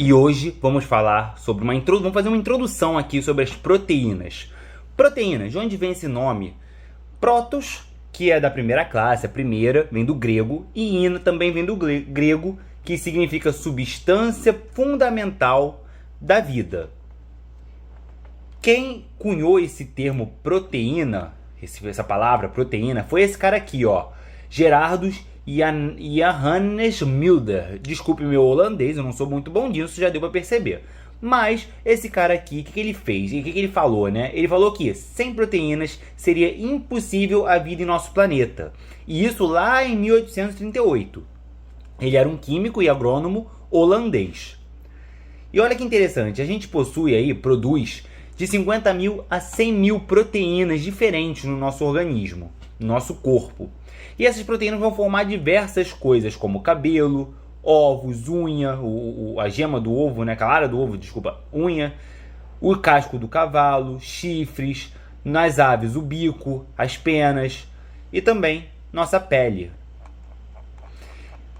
E hoje vamos falar sobre vamos fazer uma introdução aqui sobre as proteínas. Proteínas, de onde vem esse nome? Protos, que é da primeira classe, a primeira, vem do grego, e ina também vem do grego, que significa substância fundamental da vida. Quem cunhou esse termo proteína, essa palavra proteína, foi esse cara aqui, ó, Gerardus Johannes Mulder. Desculpe meu holandês, eu não sou muito bom disso, já deu pra perceber. Mas esse cara aqui, o que ele fez? E o que ele falou, né? Ele falou que sem proteínas seria impossível a vida em nosso planeta. E isso lá em 1838. Ele era um químico e agrônomo holandês. E olha que interessante, a gente produz de 50 mil a 100 mil proteínas diferentes no nosso organismo, no nosso corpo. E essas proteínas vão formar diversas coisas, como cabelo, ovos, unha, a gema do ovo, né, a clara do ovo, desculpa, unha, o casco do cavalo, chifres, nas aves o bico, as penas e também nossa pele.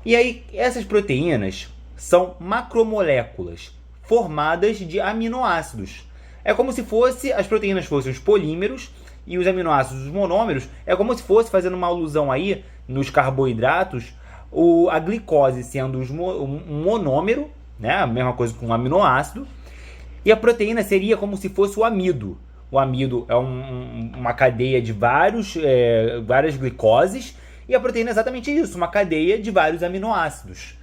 E aí, essas proteínas são macromoléculas formadas de aminoácidos. É como se as proteínas fossem os polímeros e os aminoácidos, os monômeros, é como se fosse, fazendo uma alusão aí nos carboidratos, a glicose sendo um monômero, né, a mesma coisa com um aminoácido, e a proteína seria como se fosse o amido. O amido é uma cadeia de várias glicoses, e a proteína é exatamente isso, uma cadeia de vários aminoácidos.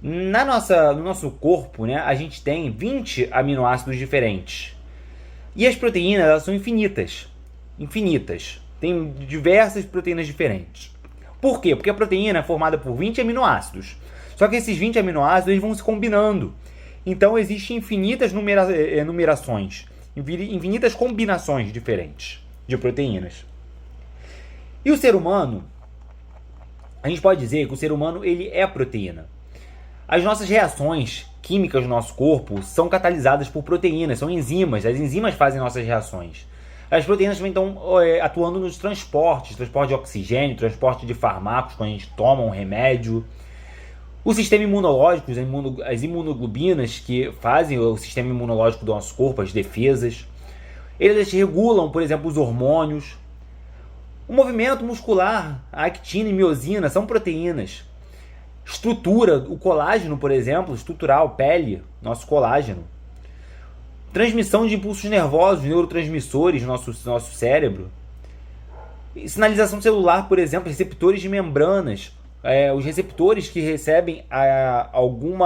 No nosso corpo, né, a gente tem 20 aminoácidos diferentes. E as proteínas, elas são infinitas. Infinitas. Tem diversas proteínas diferentes. Por quê? Porque a proteína é formada por 20 aminoácidos. Só que esses 20 aminoácidos eles vão se combinando. Então existem infinitas numerações, infinitas combinações diferentes de proteínas. E o ser humano, a gente pode dizer que o ser humano ele é proteína. As nossas reações químicas no nosso corpo são catalisadas por proteínas, são enzimas. As enzimas fazem nossas reações. As proteínas também estão atuando nos transporte de oxigênio, transporte de fármacos quando a gente toma um remédio. O sistema imunológico, as imunoglobinas que fazem o sistema imunológico do nosso corpo, as defesas. Eles regulam, por exemplo, os hormônios. O movimento muscular, a actina e miosina são proteínas. Estrutura, o colágeno, por exemplo, estrutural, pele, nosso colágeno. Transmissão de impulsos nervosos, neurotransmissores no nosso cérebro. E sinalização celular, por exemplo, receptores de membranas. Os receptores que recebem algum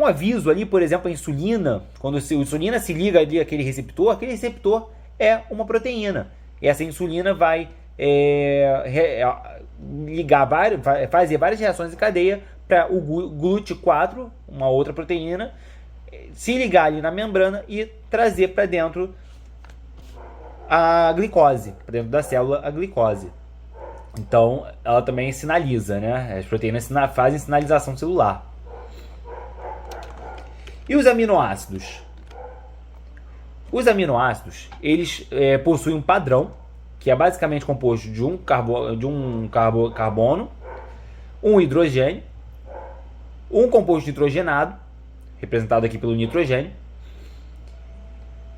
aviso ali, por exemplo, a insulina. Quando a insulina se liga ali àquele receptor é uma proteína. E essa insulina vai fazer várias reações em cadeia para o GLUT4, uma outra proteína, se ligar ali na membrana e trazer para dentro a glicose, para dentro da célula a glicose. Então, ela também sinaliza, né? As proteínas fazem sinalização celular. E os aminoácidos? Os aminoácidos, eles possuem um padrão, que é basicamente composto de um carbono, um hidrogênio, um composto nitrogenado, representado aqui pelo nitrogênio,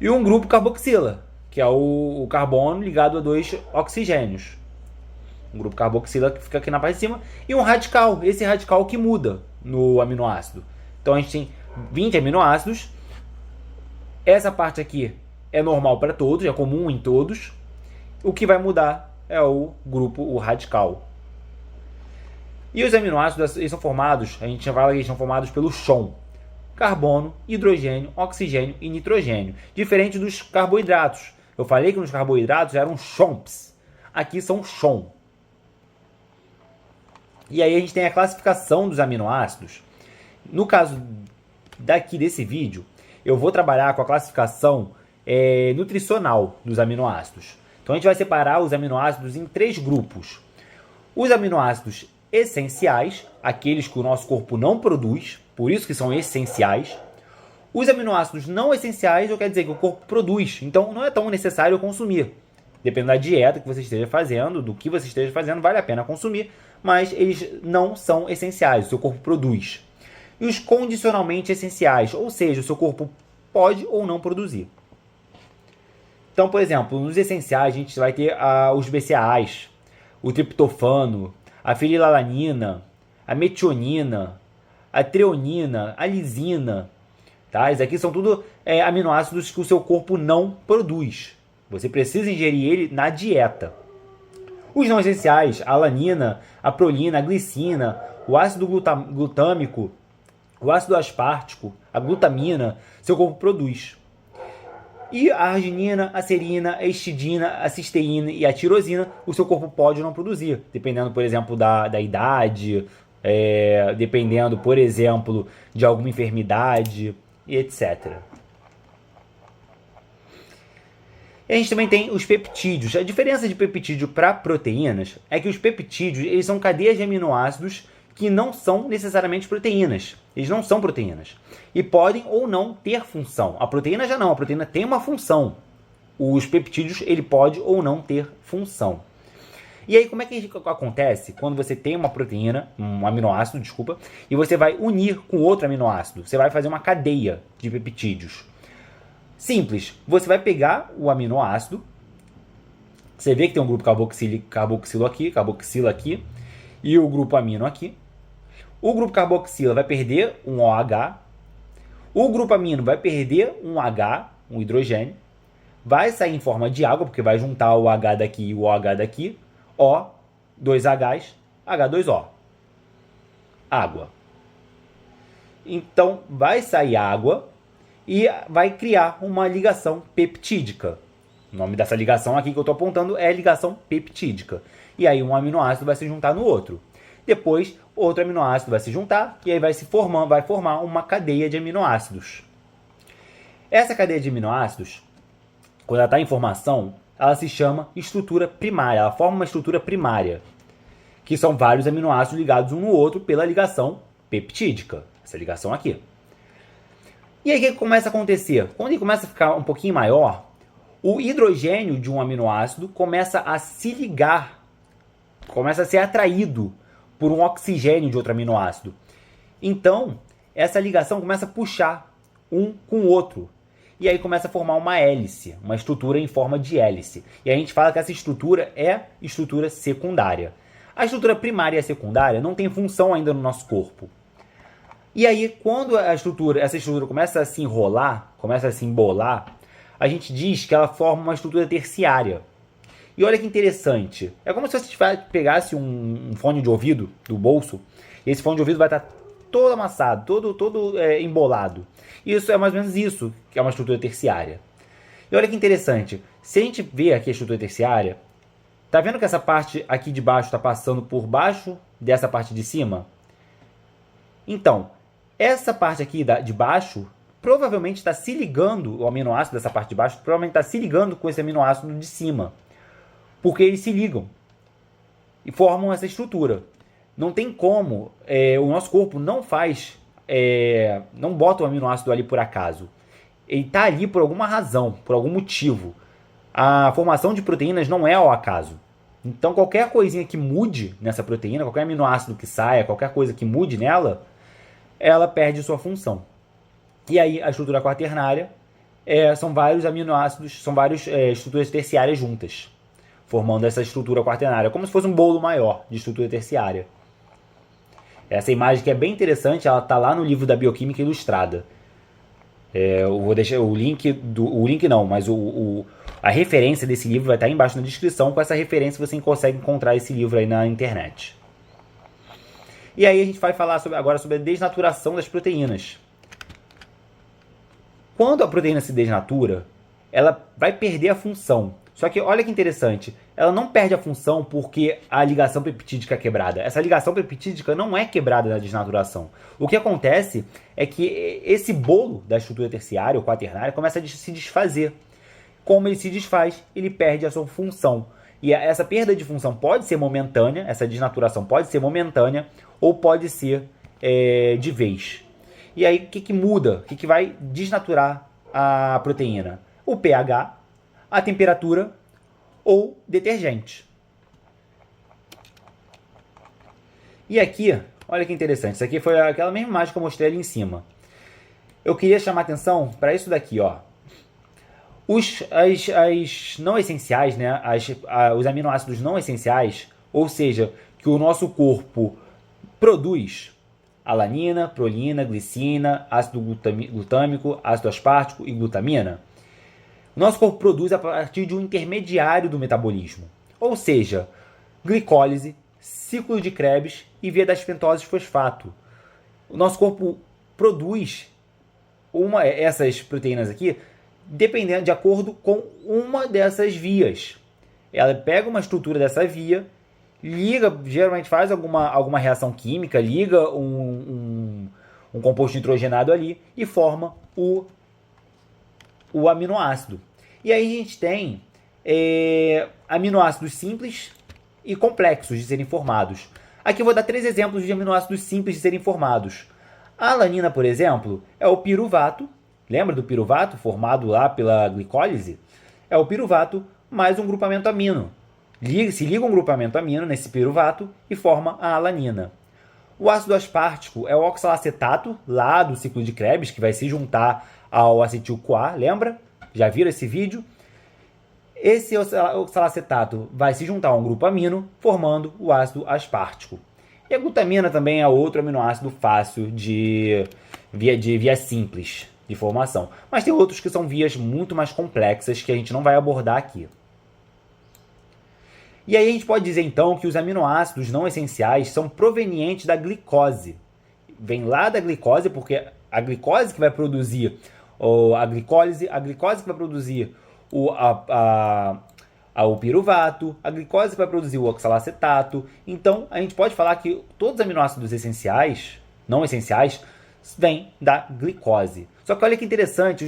e um grupo carboxila, que é o carbono ligado a 2 oxigênios. Um grupo carboxila que fica aqui na parte de cima, e um radical, esse radical que muda no aminoácido. Então a gente tem 20 aminoácidos, essa parte aqui é normal para todos, é comum em todos. O que vai mudar é o radical. E os aminoácidos, eles são formados, a gente fala que eles são formados pelo chon. Carbono, hidrogênio, oxigênio e nitrogênio. Diferente dos carboidratos. Eu falei que nos carboidratos eram chomps. Aqui são chon. E aí a gente tem a classificação dos aminoácidos. No caso desse vídeo, eu vou trabalhar com a classificação nutricional dos aminoácidos. Então a gente vai separar os aminoácidos em 3 grupos. Os aminoácidos essenciais, aqueles que o nosso corpo não produz, por isso que são essenciais. Os aminoácidos não essenciais, eu quero dizer que o corpo produz, então não é tão necessário consumir. Dependendo da dieta que você esteja fazendo, do que você esteja fazendo, vale a pena consumir, mas eles não são essenciais, o seu corpo produz. e os condicionalmente essenciais, ou seja, o seu corpo pode ou não produzir. Então, por exemplo, nos essenciais a gente vai ter os BCAAs, o triptofano, a fenilalanina, a metionina, a treonina, a lisina. Tá? Isso aqui são tudo aminoácidos que o seu corpo não produz. Você precisa ingerir ele na dieta. Os não essenciais, a alanina, a prolina, a glicina, o ácido glutâmico, o ácido aspartico, a glutamina, seu corpo produz. E a arginina, a serina, a histidina, a cisteína e a tirosina, o seu corpo pode não produzir, dependendo, por exemplo, da idade, dependendo, por exemplo, de alguma enfermidade, e etc. E a gente também tem os peptídeos. A diferença de peptídeo para proteínas é que os peptídeos eles são cadeias de aminoácidos que não são necessariamente proteínas. Eles não são proteínas. E podem ou não ter função. A proteína já não. A proteína tem uma função. Os peptídeos ele pode ou não ter função. E aí, como é que acontece quando você tem uma proteína, um aminoácido, desculpa, e você vai unir com outro aminoácido? Você vai fazer uma cadeia de peptídeos. Simples. Você vai pegar o aminoácido, você vê que tem um grupo carboxila aqui, e o grupo amino aqui. O grupo carboxila vai perder um OH, o grupo amino vai perder um H, um hidrogênio, vai sair em forma de água, porque vai juntar o H daqui e o OH daqui, O, 2 Hs, H2O. Água. Então, vai sair água e vai criar uma ligação peptídica. O nome dessa ligação aqui que eu estou apontando é ligação peptídica. E aí um aminoácido vai se juntar no outro. Depois, outro aminoácido vai se juntar e aí vai formar uma cadeia de aminoácidos. Essa cadeia de aminoácidos, quando ela está em formação, ela se chama estrutura primária. Ela forma uma estrutura primária, que são vários aminoácidos ligados um no outro pela ligação peptídica. Essa ligação aqui. E aí o que começa a acontecer? Quando ele começa a ficar um pouquinho maior, o hidrogênio de um aminoácido começa a se ligar, começa a ser atraído por um oxigênio de outro aminoácido. Então, essa ligação começa a puxar um com o outro. E aí começa a formar uma hélice, uma estrutura em forma de hélice. E a gente fala que essa estrutura é estrutura secundária. A estrutura primária e a secundária não tem função ainda no nosso corpo. E aí, quando essa estrutura começa a se enrolar, começa a se embolar, a gente diz que ela forma uma estrutura terciária. E olha que interessante. É como se você pegasse um fone de ouvido do bolso, e esse fone de ouvido vai estar todo amassado, todo embolado. Isso é mais ou menos isso, que é uma estrutura terciária. E olha que interessante. Se a gente vê aqui a estrutura terciária, tá vendo que essa parte aqui de baixo está passando por baixo dessa parte de cima? Então, essa parte aqui de baixo provavelmente está se ligando, o aminoácido dessa parte de baixo provavelmente está se ligando com esse aminoácido de cima. Porque eles se ligam e formam essa estrutura. Não tem como, o nosso corpo não faz, não bota o aminoácido ali por acaso. Ele está ali por alguma razão, por algum motivo. A formação de proteínas não é ao acaso. Então qualquer coisinha que mude nessa proteína, qualquer aminoácido que saia, qualquer coisa que mude nela, ela perde sua função. E aí a estrutura quaternária são vários aminoácidos, são várias estruturas terciárias juntas, formando essa estrutura quaternária, como se fosse um bolo maior de estrutura terciária. Essa imagem que é bem interessante, ela está lá no livro da Bioquímica Ilustrada. Eu vou deixar o link, mas a referência desse livro vai estar aí embaixo na descrição. Com essa referência você consegue encontrar esse livro aí na internet. E aí a gente vai falar agora sobre a desnaturação das proteínas. Quando a proteína se desnatura, ela vai perder a função. Só que olha que interessante, ela não perde a função porque a ligação peptídica é quebrada. Essa ligação peptídica não é quebrada na desnaturação. O que acontece é que esse bolo da estrutura terciária ou quaternária começa a se desfazer. Como ele se desfaz, ele perde a sua função. E essa perda de função pode ser momentânea, essa desnaturação pode ser momentânea ou pode ser de vez. E aí o que muda? O que vai desnaturar a proteína? O pH, a temperatura ou detergente. E aqui, Olha que interessante. Isso aqui foi aquela mesma imagem que eu mostrei ali em cima. Eu queria chamar atenção para isso daqui, ó. As não essenciais, né? Os aminoácidos não essenciais, ou seja, que o nosso corpo produz alanina, prolina, glicina, ácido glutâmico, ácido aspartico e glutamina. O nosso corpo produz a partir de um intermediário do metabolismo, ou seja, glicólise, ciclo de Krebs e via das pentoses fosfato. O nosso corpo produz essas proteínas aqui dependendo de acordo com uma dessas vias. Ela pega uma estrutura dessa via, liga, geralmente faz alguma reação química, liga um composto nitrogenado ali e forma o aminoácido. E aí a gente tem aminoácidos simples e complexos de serem formados. Aqui eu vou dar 3 exemplos de aminoácidos simples de serem formados. A alanina, por exemplo, é o piruvato. Lembra do piruvato formado lá pela glicólise? É o piruvato mais um grupamento amino. Se liga um grupamento amino nesse piruvato e forma a alanina. O ácido aspartico é o oxalacetato, lá do ciclo de Krebs, que vai se juntar ao acetil-CoA, lembra? Já viram esse vídeo? Esse oxalacetato vai se juntar a um grupo amino, formando o ácido aspartico. E a glutamina também é outro aminoácido fácil de via simples de formação. Mas tem outros que são vias muito mais complexas que a gente não vai abordar aqui. E aí a gente pode dizer então que os aminoácidos não essenciais são provenientes da glicose. Vem lá da glicose, porque a glicose que vai produzir a glicose que vai produzir o piruvato, a glicose que vai produzir o oxalacetato. Então a gente pode falar que todos os aminoácidos essenciais, não essenciais, vêm da glicose. Só que olha que interessante,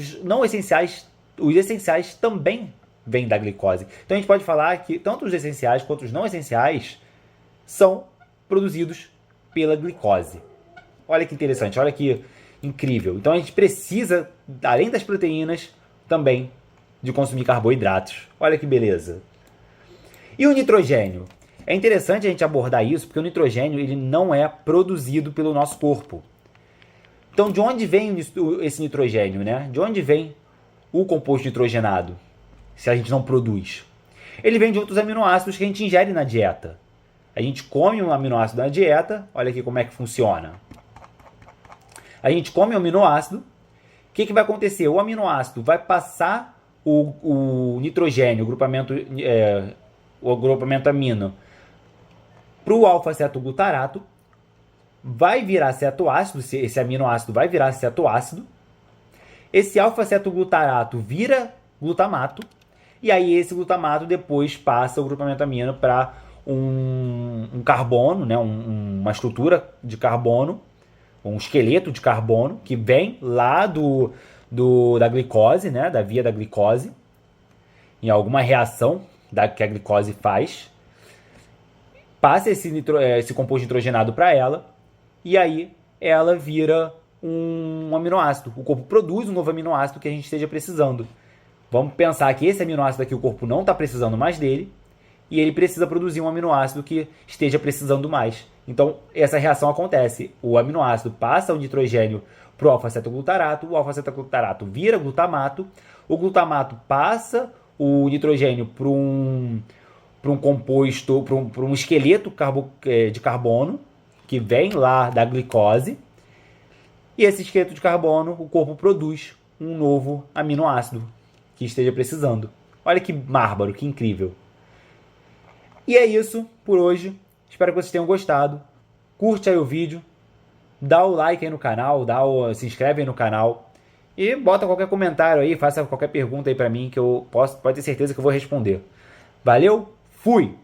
os essenciais também vêm da glicose. Então a gente pode falar que tanto os essenciais quanto os não essenciais são produzidos pela glicose. Olha que interessante, olha que incrível. Então a gente precisa, além das proteínas, também de consumir carboidratos. Olha que beleza. E o nitrogênio? É interessante a gente abordar isso, porque o nitrogênio ele não é produzido pelo nosso corpo. Então, de onde vem esse nitrogênio, né? De onde vem o composto nitrogenado, se a gente não produz? Ele vem de outros aminoácidos que a gente ingere na dieta. A gente come um aminoácido na dieta, olha aqui como é que funciona. A gente come um aminoácido, o que vai acontecer? O aminoácido vai passar o nitrogênio, o grupamento amino, para o alfa-cetoglutarato, vai virar cetoácido, esse aminoácido vai virar cetoácido, esse alfa-cetoglutarato vira glutamato, e aí esse glutamato depois passa o grupamento amino para um carbono, né, uma estrutura de carbono, um esqueleto de carbono, que vem lá da glicose, né, da via da glicose, em alguma reação que a glicose faz, passa esse composto nitrogenado para ela, e aí ela vira um aminoácido. O corpo produz um novo aminoácido que a gente esteja precisando. Vamos pensar que esse aminoácido aqui o corpo não está precisando mais dele, e ele precisa produzir um aminoácido que esteja precisando mais. Então, essa reação acontece. O aminoácido passa o nitrogênio para o alfa-cetoglutarato, o alfa-cetoglutarato vira glutamato, o glutamato passa o nitrogênio para um composto, para um esqueleto de carbono, que vem lá da glicose, e esse esqueleto de carbono, o corpo produz um novo aminoácido que esteja precisando. Olha que bárbaro, que incrível. E é isso por hoje. Espero que vocês tenham gostado. Curte aí o vídeo, dá o like aí no canal, se inscreve aí no canal e bota qualquer comentário aí, faça qualquer pergunta aí pra mim que pode ter certeza que eu vou responder. Valeu, fui!